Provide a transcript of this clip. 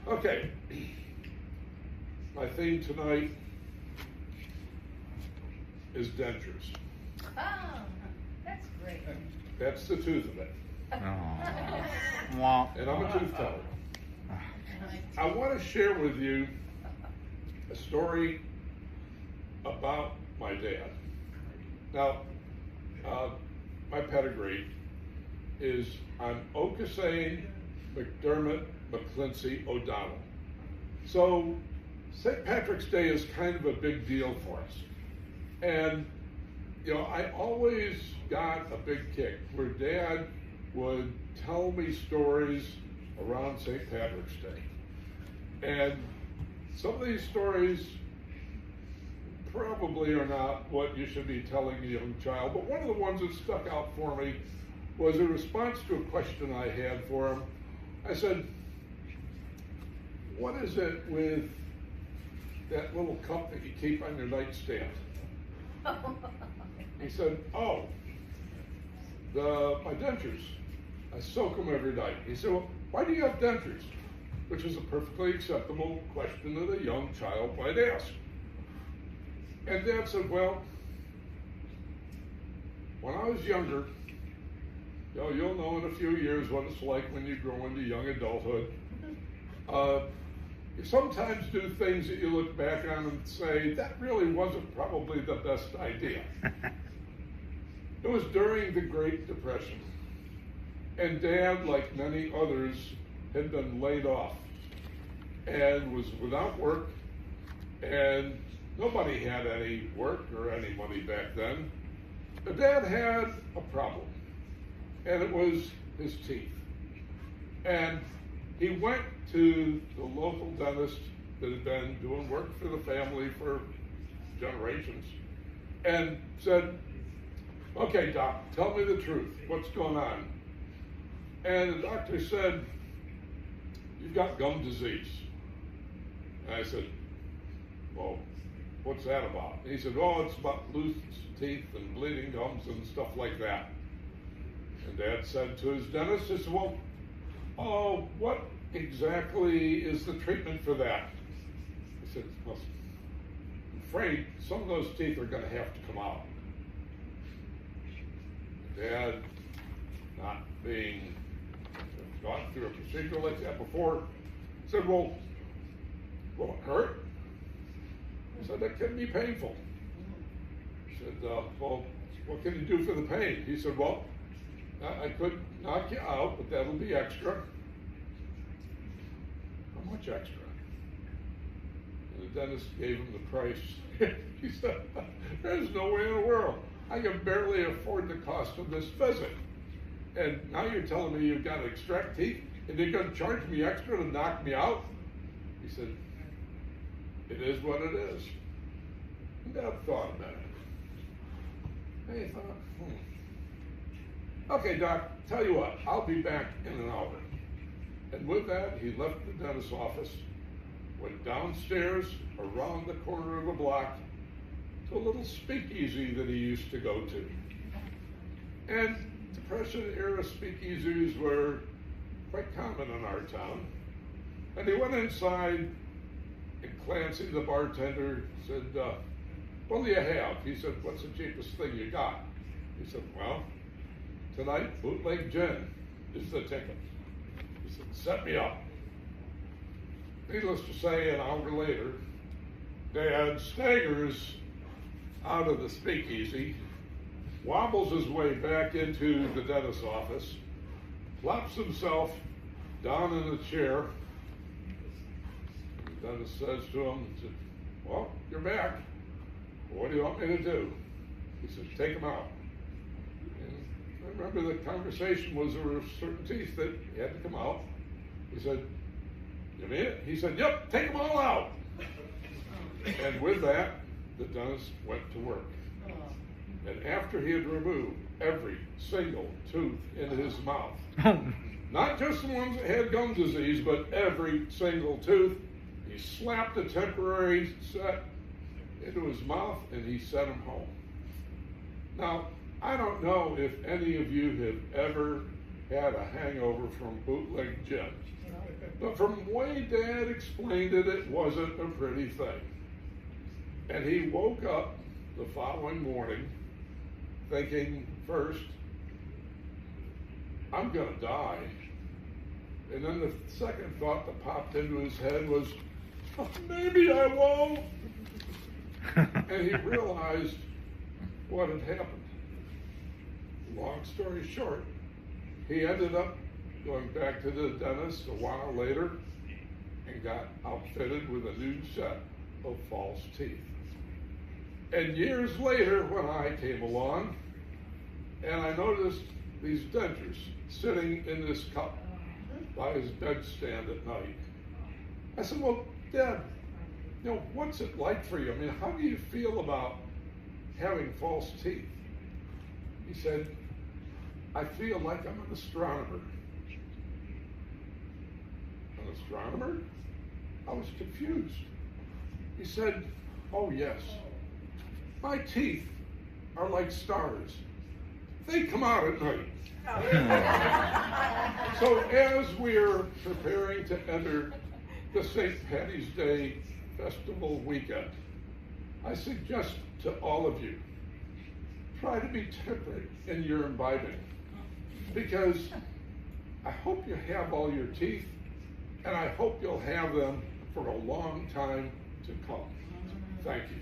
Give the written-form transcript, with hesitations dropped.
Okay, my theme tonight is dentures. Oh, that's great. That's the tooth of it. Oh. And I'm a tooth teller. I want to share with you a story about my dad. Now, my pedigree is I'm Okasane McDermott McClincy O'Donnell. So St. Patrick's Day is kind of a big deal for us. And, you know, I always got a big kick where Dad would tell me stories around St. Patrick's Day. And some of these stories probably are not what you should be telling a young child, but one of the ones that stuck out for me was a response to a question I had for him. I said, what is it with that little cup that you keep on your nightstand? He said, oh, my dentures. I soak them every night. He said, well, why do you have dentures? Which is a perfectly acceptable question that a young child might ask. And Dad said, well, when I was younger, you'll know in a few years what it's like when you grow into young adulthood. You sometimes do things that you look back on and say, that really wasn't probably the best idea. It was during the Great Depression. And Dad, like many others, had been laid off and was without work, and nobody had any work or any money back then. But Dad had a problem, and it was his teeth. And he went to the local dentist that had been doing work for the family for generations and said, okay, Doc, tell me the truth. What's going on? And the doctor said, you've got gum disease. And I said, well, what's that about? And he said, oh, it's about loose teeth and bleeding gums and stuff like that. And Dad said to his dentist, he said, well, oh, what exactly is the treatment for that? He said, well, I'm afraid some of those teeth are going to have to come out. Dad, not being gone through a procedure like that before, said, well, will it hurt? I said, that can be painful. He said, well, what can you do for the pain? He said, well, I could knock you out, but that'll be extra. How much extra? And the dentist gave him the price. He said, there's no way in the world. I can barely afford the cost of this visit. And now you're telling me you've got to extract teeth and you're going to charge me extra to knock me out? He said, it is what it is. And Dad thought about it. And he thought, okay, Doc, tell you what, I'll be back in an hour. And with that, he left the dentist's office, went downstairs, around the corner of the block, to a little speakeasy that he used to go to. And Depression-era speakeasies were quite common in our town. And he went inside, and Clancy, the bartender, said, what do you have? He said, what's the cheapest thing you got? He said, well, tonight, bootleg gin is the ticket. He said, set me up. Needless to say, an hour later, Dad staggers out of the speakeasy, wobbles his way back into the dentist's office, plops himself down in a chair. The dentist says to him, well, you're back. What do you want me to do? He said, take them out. And I remember the conversation was there were certain teeth that had to come out. He said, you mean it? He said, yep, take them all out. And with that, the dentist went to work. And after he had removed every single tooth in his mouth, not just the ones that had gum disease, but every single tooth, he slapped a temporary set into his mouth and he sent him home. Now, I don't know if any of you have ever had a hangover from bootleg gin. But from the way Dad explained it, it wasn't a pretty thing. And he woke up the following morning thinking, first, I'm gonna die. And then the second thought that popped into his head was, oh, maybe I won't. And he realized what had happened. Long story short, he ended up going back to the dentist a while later and got outfitted with a new set of false teeth. And years later, when I came along, and I noticed these dentures sitting in this cup by his bedstand at night, I said, well, Dad, you know, what's it like for you? I mean, how do you feel about having false teeth? He said, I feel like I'm an astronomer. An astronomer? I was confused. He said, oh yes, my teeth are like stars. They come out at night. So as we're preparing to enter the St. Patty's Day festival weekend, I suggest to all of you, try to be temperate in your imbibing, because I hope you have all your teeth, and I hope you'll have them for a long time to come. Thank you.